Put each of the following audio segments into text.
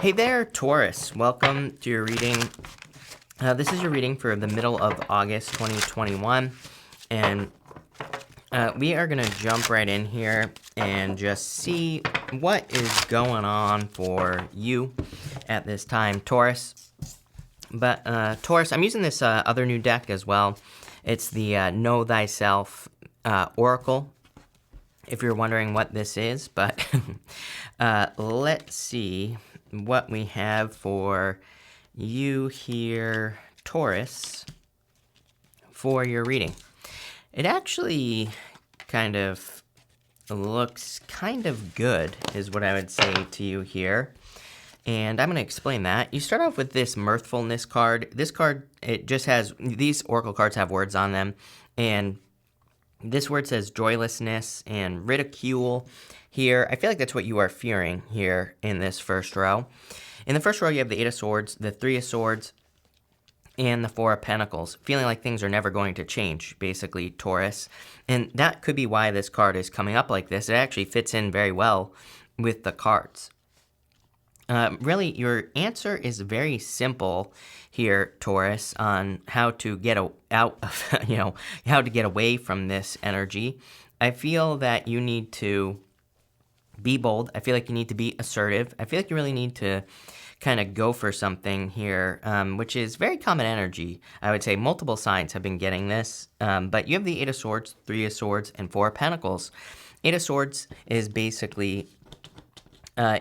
Hey there, Taurus. Welcome to your reading. This is your reading for the middle of August 2021. And we are going to jump right in here and just see what is going on for you at this time, Taurus. But Taurus, I'm using this other new deck as well. It's the Know Thyself Oracle, if you're wondering what this is. But let's see what we have for you here, Taurus, for your reading. It actually kind of looks kind of good, is what I would say to you here. And I'm going to explain that. You start off with this Mirthfulness card. This card, it just has, these oracle cards have words on them. And this word says joylessness and ridicule here. I feel like that's what you are fearing here in this first row. In the first row, you have the Eight of Swords, the Three of Swords, and the Four of Pentacles, feeling like things are never going to change, basically, Taurus. And that could be why this card is coming up like this. It actually fits in very well with the cards. Really, your answer is very simple here, Taurus, on how to get out of, how to get away from this energy. I feel that you need to be bold. I feel like you need to be assertive. I feel like you really need to kind of go for something here, which is very common energy. I would say multiple signs have been getting this, but you have the Eight of Swords, Three of Swords, and Four of Pentacles. Eight of Swords is basically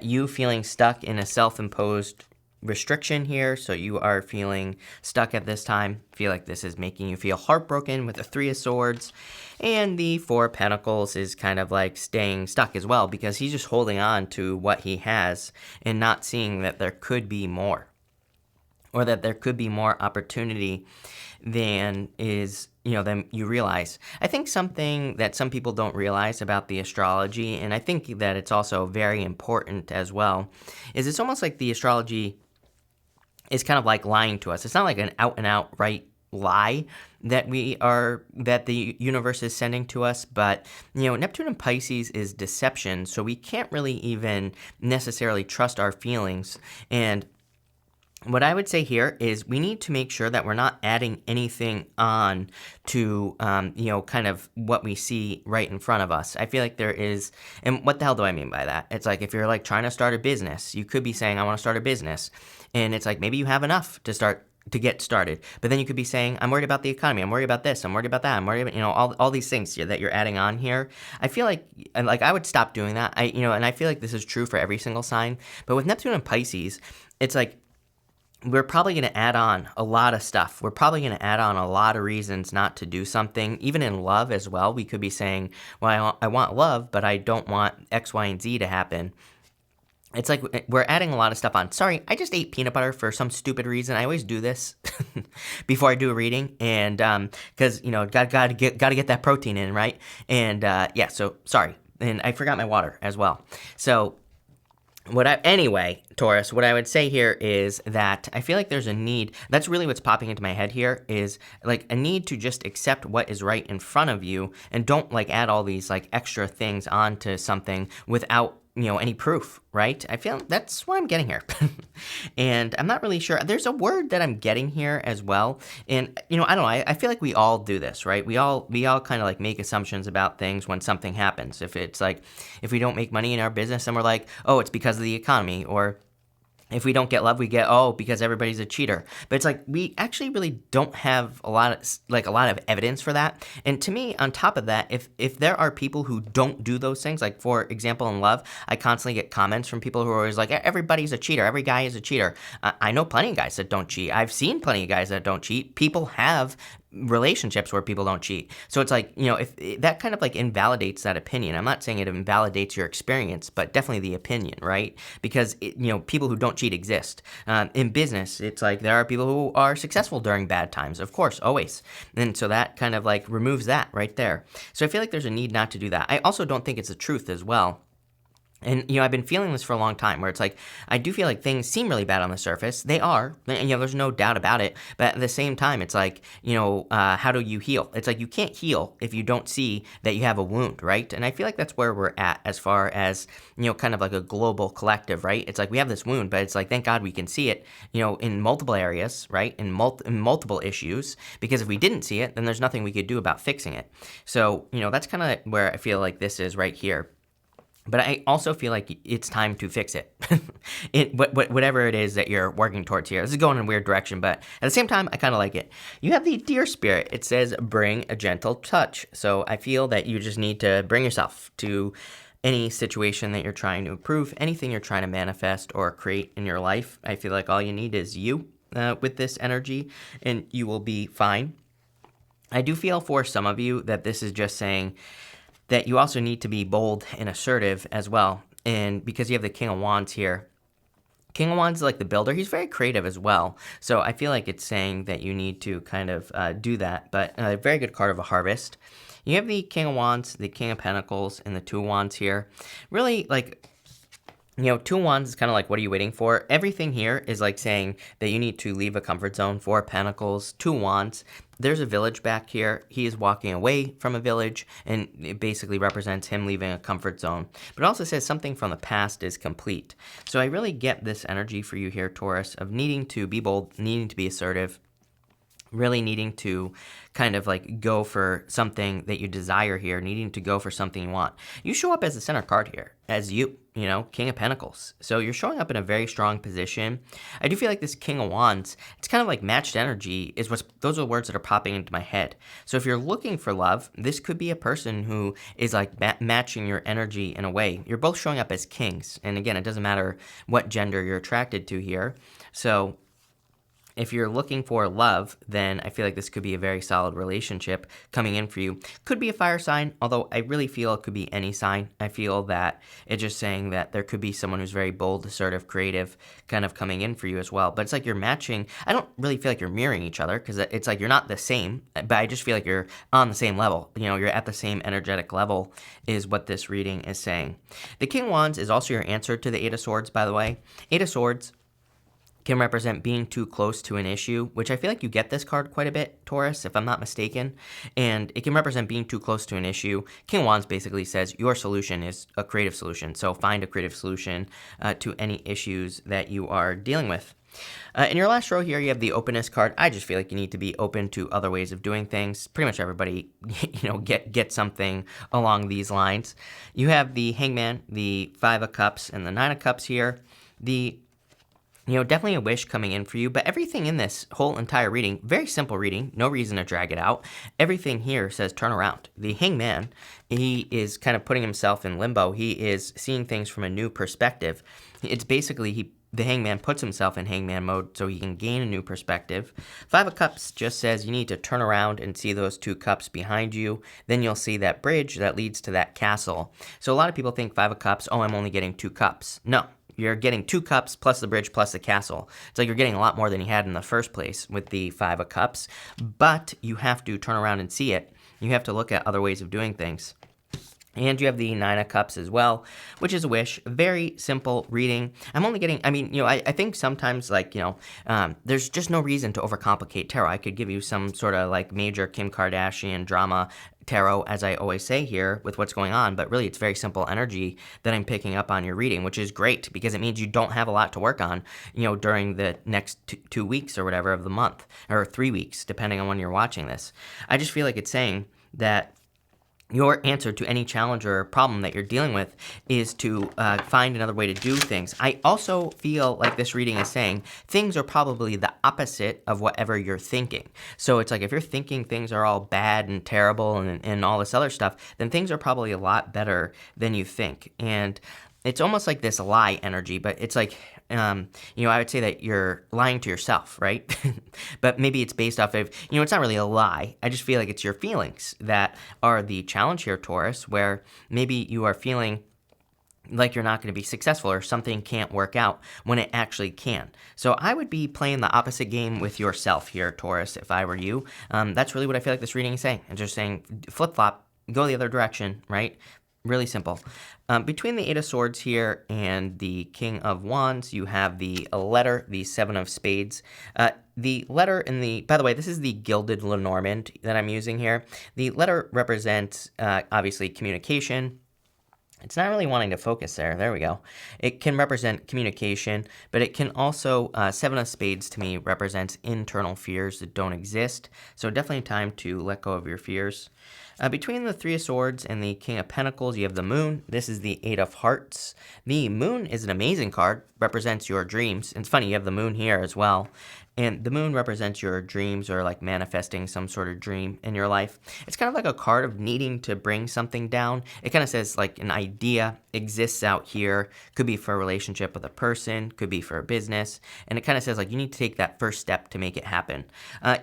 you feeling stuck in a self-imposed restriction here, so you are feeling stuck at this time. Feel like this is making you feel heartbroken with the Three of Swords. And the Four of Pentacles is kind of like staying stuck as well, because he's just holding on to what he has and not seeing that there could be more, or that there could be more opportunity than is, than you realize. I think something that some people don't realize about the astrology, and I think that it's also very important as well, is it's almost like the astrology is kind of like lying to us. It's not like an out and out right lie that the universe is sending to us, but Neptune and Pisces is deception, so we can't really even necessarily trust our feelings. And what I would say here is we need to make sure that we're not adding anything on to, kind of what we see right in front of us. I feel like there is, and what the hell do I mean by that? It's like if you're like trying to start a business, you could be saying, I want to start a business. And it's like maybe you have enough to get started. But then you could be saying, I'm worried about the economy. I'm worried about this. I'm worried about that. I'm worried about, all these things that you're adding on here. I feel like I would stop doing that. And I feel like this is true for every single sign. But with Neptune and Pisces, it's like, we're probably going to add on a lot of stuff. We're probably going to add on a lot of reasons not to do something. Even in love as well, we could be saying, well, I want love, but I don't want X, Y, and Z to happen. It's like we're adding a lot of stuff on. Sorry, I just ate peanut butter for some stupid reason. I always do this before I do a reading, and because gotta get that protein in, right? And so sorry, and I forgot my water as well. So anyway, Taurus, what I would say here is that I feel like there's a need. That's really what's popping into my head here, is like a need to just accept what is right in front of you, and don't like add all these like extra things onto something without any proof, right? I feel that's what I'm getting here. And I'm not really sure. There's a word that I'm getting here as well. And, I don't know. I feel like we all do this, right? We all kind of like make assumptions about things when something happens. If it's like, if we don't make money in our business, and we're like, oh, it's because of the economy. Or if we don't get love, we get, because everybody's a cheater. But it's like, we actually really don't have a lot of evidence for that. And to me, on top of that, if there are people who don't do those things, like for example, in love, I constantly get comments from people who are always like, everybody's a cheater. Every guy is a cheater. I know plenty of guys that don't cheat. I've seen plenty of guys that don't cheat. People have relationships where people don't cheat. So it's like, if that kind of like invalidates that opinion. I'm not saying it invalidates your experience, but definitely the opinion, right? Because people who don't cheat exist. In business, it's like there are people who are successful during bad times, of course, always. And so that kind of like removes that right there. So I feel like there's a need not to do that. I also don't think it's the truth as well. And, I've been feeling this for a long time where it's like, I do feel like things seem really bad on the surface. They are, and, there's no doubt about it. But at the same time, it's like, how do you heal? It's like you can't heal if you don't see that you have a wound, right? And I feel like that's where we're at as far as, kind of like a global collective, right? It's like we have this wound, but it's like, thank God we can see it, in multiple areas, right? In multiple issues, because if we didn't see it, then there's nothing we could do about fixing it. So, that's kind of where I feel like this is right here. But I also feel like it's time to fix it. Whatever it is that you're working towards here. This is going in a weird direction, but at the same time, I kind of like it. You have the Deer Spirit. It says, bring a gentle touch. So I feel that you just need to bring yourself to any situation that you're trying to improve, anything you're trying to manifest or create in your life. I feel like all you need is you with this energy, and you will be fine. I do feel for some of you that this is just saying that you also need to be bold and assertive as well. And because you have the King of Wands here, King of Wands is like the builder. He's very creative as well. So I feel like it's saying that you need to kind of do that. But a very good card of a harvest. You have the King of Wands, the King of Pentacles, and the Two of Wands here. Really, like, Two of Wands is kind of like, what are you waiting for? Everything here is like saying that you need to leave a comfort zone. Four of Pentacles, Two of Wands. There's a village back here. He is walking away from a village, and it basically represents him leaving a comfort zone. But it also says something from the past is complete. So I really get this energy for you here, Taurus, of needing to be bold, needing to be assertive, really needing to kind of like go for something that you desire here, needing to go for something you want. You show up as the center card here, as you, King of Pentacles. So you're showing up in a very strong position. I do feel like this King of Wands, it's kind of like matched energy those are the words that are popping into my head. So if you're looking for love, this could be a person who is like matching your energy in a way. You're both showing up as kings. And again, it doesn't matter what gender you're attracted to here. So if you're looking for love, then I feel like this could be a very solid relationship coming in for you. Could be a fire sign, although I really feel it could be any sign. I feel that it's just saying that there could be someone who's very bold, assertive, creative, kind of coming in for you as well. But it's like you're matching. I don't really feel like you're mirroring each other because it's like you're not the same, but I just feel like you're on the same level. You're at the same energetic level is what this reading is saying. The King of Wands is also your answer to the Eight of Swords, by the way. Eight of Swords can represent being too close to an issue, which I feel like you get this card quite a bit, Taurus, if I'm not mistaken. And it can represent being too close to an issue. King of Wands basically says your solution is a creative solution. So find a creative solution to any issues that you are dealing with. In your last row here, you have the openness card. I just feel like you need to be open to other ways of doing things. Pretty much everybody, get something along these lines. You have the Hangman, the Five of Cups, and the Nine of Cups here. Definitely a wish coming in for you, but everything in this whole entire reading, very simple reading, no reason to drag it out. Everything here says turn around. The Hangman, he is kind of putting himself in limbo. He is seeing things from a new perspective. It's basically the Hangman puts himself in Hangman mode so he can gain a new perspective. Five of Cups just says you need to turn around and see those two cups behind you. Then you'll see that bridge that leads to that castle. So a lot of people think Five of Cups, oh, I'm only getting two cups. No. You're getting two cups plus the bridge plus the castle. It's like you're getting a lot more than you had in the first place with the Five of Cups, but you have to turn around and see it. You have to look at other ways of doing things. And you have the Nine of Cups as well, which is a wish. Very simple reading. I'm only getting, I think sometimes, there's just no reason to overcomplicate tarot. I could give you some sort of, major Kim Kardashian drama tarot, as I always say here, with what's going on, but really it's very simple energy that I'm picking up on your reading, which is great, because it means you don't have a lot to work on, during the next 2 weeks or whatever of the month, or 3 weeks, depending on when you're watching this. I just feel like it's saying that your answer to any challenge or problem that you're dealing with is to find another way to do things. I also feel like this reading is saying things are probably the opposite of whatever you're thinking. So it's like if you're thinking things are all bad and terrible and all this other stuff, then things are probably a lot better than you think. And it's almost like this lie energy, but it's like, I would say that you're lying to yourself, right? But maybe it's based off of, it's not really a lie. I just feel like it's your feelings that are the challenge here, Taurus, where maybe you are feeling like you're not going to be successful or something can't work out when it actually can. So I would be playing the opposite game with yourself here, Taurus, if I were you. That's really what I feel like this reading is saying. It's just saying flip-flop, go the other direction, right? Really simple. Between the Eight of Swords here and the King of Wands, you have the letter, the Seven of Spades. The letter in the, by the way, this is the Gilded Lenormand that I'm using here. The letter represents, obviously, communication. It's not really wanting to focus there. There we go. It can represent communication, but it can also, Seven of Spades to me represents internal fears that don't exist. So definitely time to let go of your fears. Between the Three of Swords and the King of Pentacles, you have the Moon. This is the Eight of Hearts. The Moon is an amazing card, represents your dreams. And it's funny, you have the Moon here as well. And the Moon represents your dreams or like manifesting some sort of dream in your life. It's kind of like a card of needing to bring something down. It kind of says like an idea exists out here. Could be for a relationship with a person, could be for a business. And it kind of says like you need to take that first step to make it happen.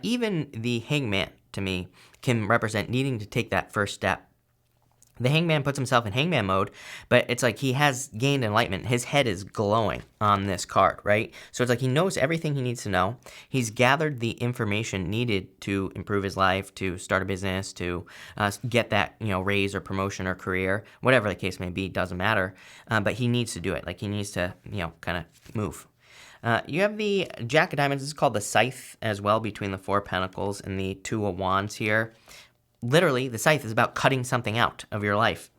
Even the Hangman, to me, can represent needing to take that first step. The Hangman puts himself in Hangman mode, but it's like he has gained enlightenment. His head is glowing on this card, right? So it's like he knows everything he needs to know. He's gathered the information needed to improve his life, to start a business, to get that, raise or promotion or career, whatever the case may be, doesn't matter. But he needs to do it. Like he needs to, kind of move. You have the Jack of Diamonds. This is called the Scythe as well, between the Four of Pentacles and the Two of Wands here. Literally, the Scythe is about cutting something out of your life,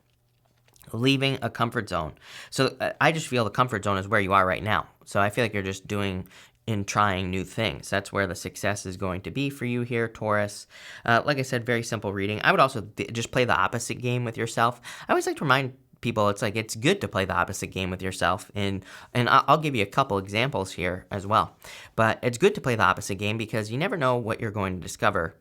leaving a comfort zone. So I just feel the comfort zone is where you are right now. So I feel like you're just doing and trying new things. That's where the success is going to be for you here, Taurus. Like I said, very simple reading. I would also just play the opposite game with yourself. I always like to remind people, it's like it's good to play the opposite game with yourself, and I'll give you a couple examples here as well. But it's good to play the opposite game because you never know what you're going to discover.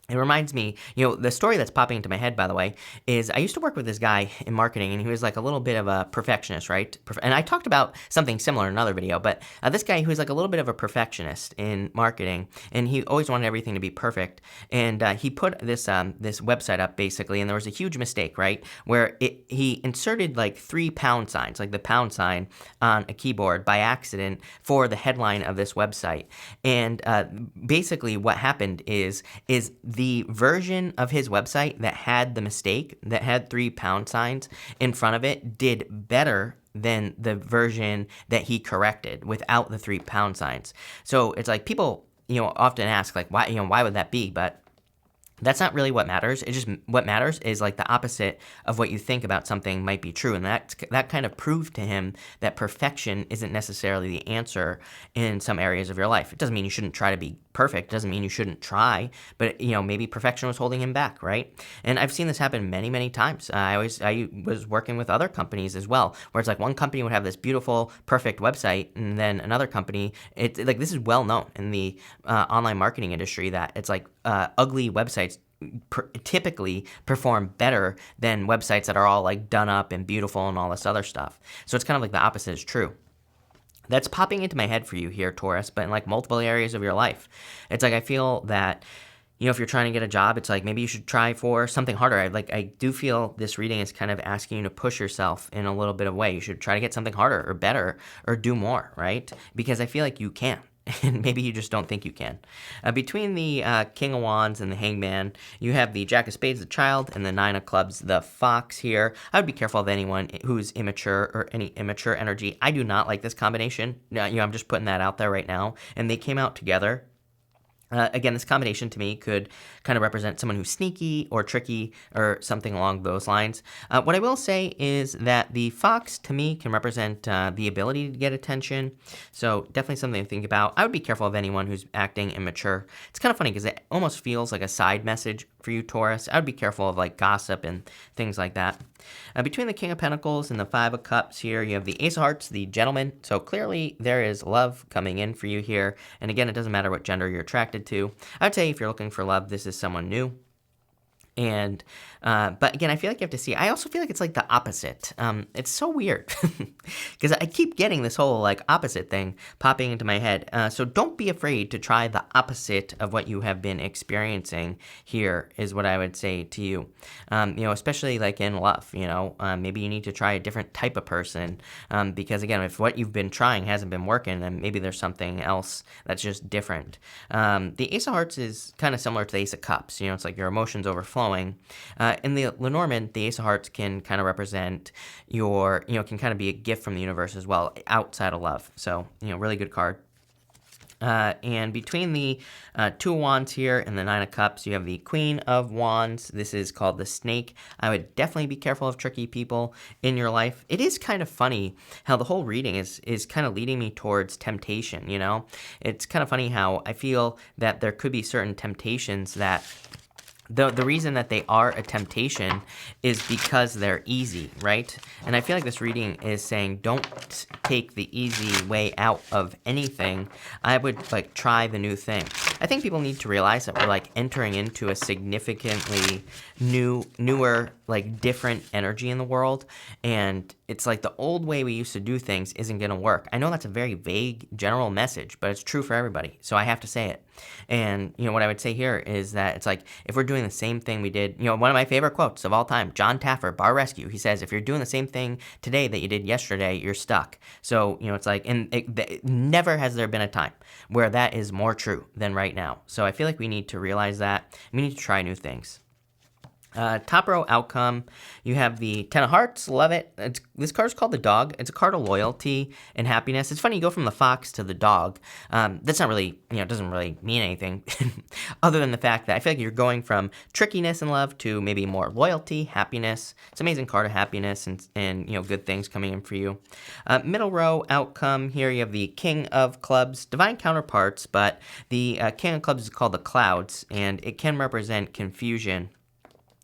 It reminds me, the story that's popping into my head, by the way, is I used to work with this guy in marketing, and he was like a little bit of a perfectionist, right? And I talked about something similar in another video, but this guy who was like a little bit of a perfectionist in marketing, and he always wanted everything to be perfect. And he put this website up, basically, and there was a huge mistake, right? Where he inserted like 3 pound signs, like the pound sign on a keyboard by accident for the headline of this website. And basically what happened is the version of his website that had the mistake, that had 3 pound signs in front of it, did better than the version that he corrected without the 3 pound signs. So it's like people, often ask like, why would that be? But that's not really what matters. It's just what matters is like the opposite of what you think about something might be true. And that kind of proved to him that perfection isn't necessarily the answer in some areas of your life. It doesn't mean you shouldn't try to be perfect. It doesn't mean you shouldn't try, but maybe perfection was holding him back, right? And I've seen this happen many, many times. I was working with other companies as well, where it's like one company would have this beautiful, perfect website, and then another company, this is well known in the online marketing industry that it's like ugly websites typically perform better than websites that are all like done up and beautiful and all this other stuff. So it's kind of like the opposite is true. That's popping into my head for you here, Taurus, but in like multiple areas of your life. It's like I feel that, if you're trying to get a job, it's like maybe you should try for something harder. I do feel this reading is kind of asking you to push yourself in a little bit of way. You should try to get something harder or better or do more, right? Because I feel like you can. And maybe you just don't think you can. Between the King of Wands and the Hangman, you have the Jack of Spades, the Child, and the Nine of Clubs, the Fox here. I would be careful of anyone who's immature or any immature energy. I do not like this combination. I'm just putting that out there right now. And they came out together. Again, this combination to me could kind of represent someone who's sneaky or tricky or something along those lines. What I will say is that the fox to me can represent the ability to get attention. So definitely something to think about. I would be careful of anyone who's acting immature. It's kind of funny because it almost feels like a side message for you, Taurus. I would be careful of like gossip and things like that. Between the King of Pentacles and the Five of Cups here, you have the Ace of Hearts, the Gentleman. So clearly there is love coming in for you here. And again, it doesn't matter what gender you're attracted to. I would say if you're looking for love, this is someone new. And, but again, I feel like you have to see, I also feel like it's like the opposite. It's so weird because I keep getting this whole like opposite thing popping into my head. So don't be afraid to try the opposite of what you have been experiencing here is what I would say to you. Especially like in love, maybe you need to try a different type of person. Because again, if what you've been trying hasn't been working, then maybe there's something else that's just different. The Ace of Hearts is kind of similar to the Ace of Cups. It's like your emotions overflowing. flowing. In the Lenormand, the Ace of Hearts can kind of represent your, can kind of be a gift from the universe as well, outside of love. So, really good card. And between the Two of Wands here and the Nine of Cups, you have the Queen of Wands. This is called the Snake. I would definitely be careful of tricky people in your life. It is kind of funny how the whole reading is kind of leading me towards temptation, It's kind of funny how I feel that there could be certain temptations that the reason that they are a temptation is because they're easy, right? And I feel like this reading is saying don't take the easy way out of anything. I would try the new thing. I think people need to realize that we're entering into a significantly newer, different energy in the world, and it's the old way we used to do things isn't going to work. I know that's a very vague general message, but it's true for everybody, so I have to say it. And what I would say here is that it's if we're doing the same thing we did, one of my favorite quotes of all time, John Taffer, Bar Rescue, he says, if you're doing the same thing today that you did yesterday, you're stuck. So it's never has there been a time where that is more true than right now. So I feel like we need to realize that. We need to try new things. Top row outcome, you have the Ten of Hearts. Love it. This card is called the Dog. It's a card of loyalty and happiness. It's funny, you go from the fox to the dog. That's not really, it doesn't really mean anything other than the fact that I feel like you're going from trickiness in love to maybe more loyalty, happiness. It's an amazing card of happiness and good things coming in for you. Middle row outcome here, you have the King of Clubs, divine counterparts, but the King of Clubs is called the Clouds, and it can represent confusion.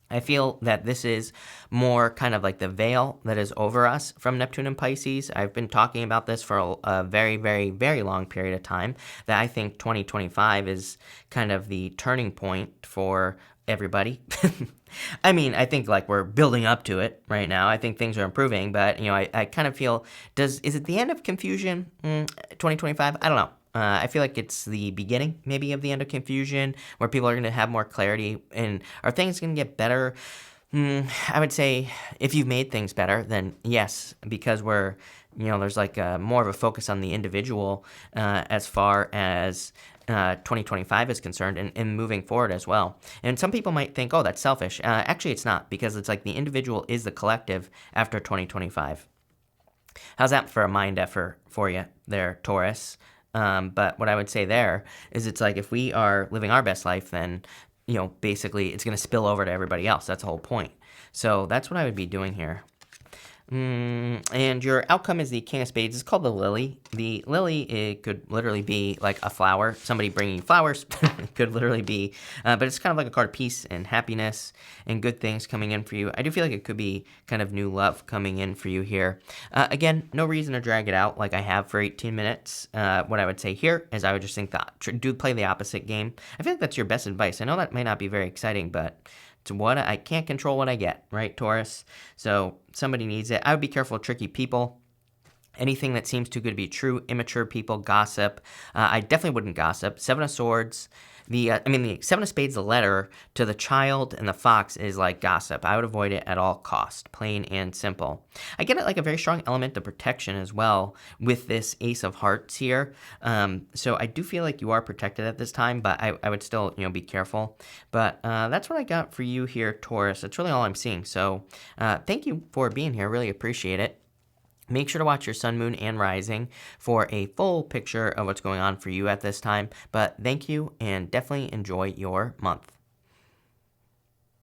I feel that this is more kind of the veil that is over us from Neptune and Pisces. I've been talking about this for a very, very, very long period of time, that I think 2025 is kind of the turning point for everybody. I mean, I think we're building up to it right now. I think things are improving, but I kind of feel, is it the end of confusion? 2025? I don't know. I feel like it's the beginning, maybe, of the end of confusion, where people are going to have more clarity. And are things going to get better? I would say if you've made things better, then yes, because we're, there's more of a focus on the individual as far as 2025 is concerned, and moving forward as well. And some people might think, oh, that's selfish. Actually, it's not, because it's the individual is the collective after 2025. How's that for a mind effort for you there, Taurus? But what I would say there is it's if we are living our best life, then, basically it's going to spill over to everybody else. That's the whole point. So that's what I would be doing here. And your outcome is the King of Spades. It's called the Lily. The Lily, it could literally be a flower, somebody bringing you flowers. It could literally be, but it's kind of a card of peace and happiness and good things coming in for you. I do feel like it could be kind of new love coming in for you here. Again, no reason to drag it out like I have for 18 minutes. What I would say here is I would just think that do play the opposite game. I feel like that's your best advice. I know that may not be very exciting, but what I can't control what I get, right, Taurus? So somebody needs it. I would be careful of tricky people. Anything that seems too good to be true, immature people, gossip. I definitely wouldn't gossip. Seven of Swords. The Seven of Spades, the letter to the child and the fox is gossip. I would avoid it at all cost, plain and simple. I get it a very strong element of protection as well with this Ace of Hearts here. So I do feel like you are protected at this time, but I would still, be careful. But that's what I got for you here, Taurus. That's really all I'm seeing. So thank you for being here. Really appreciate it. Make sure to watch your sun, moon, and rising for a full picture of what's going on for you at this time. But thank you, and definitely enjoy your month.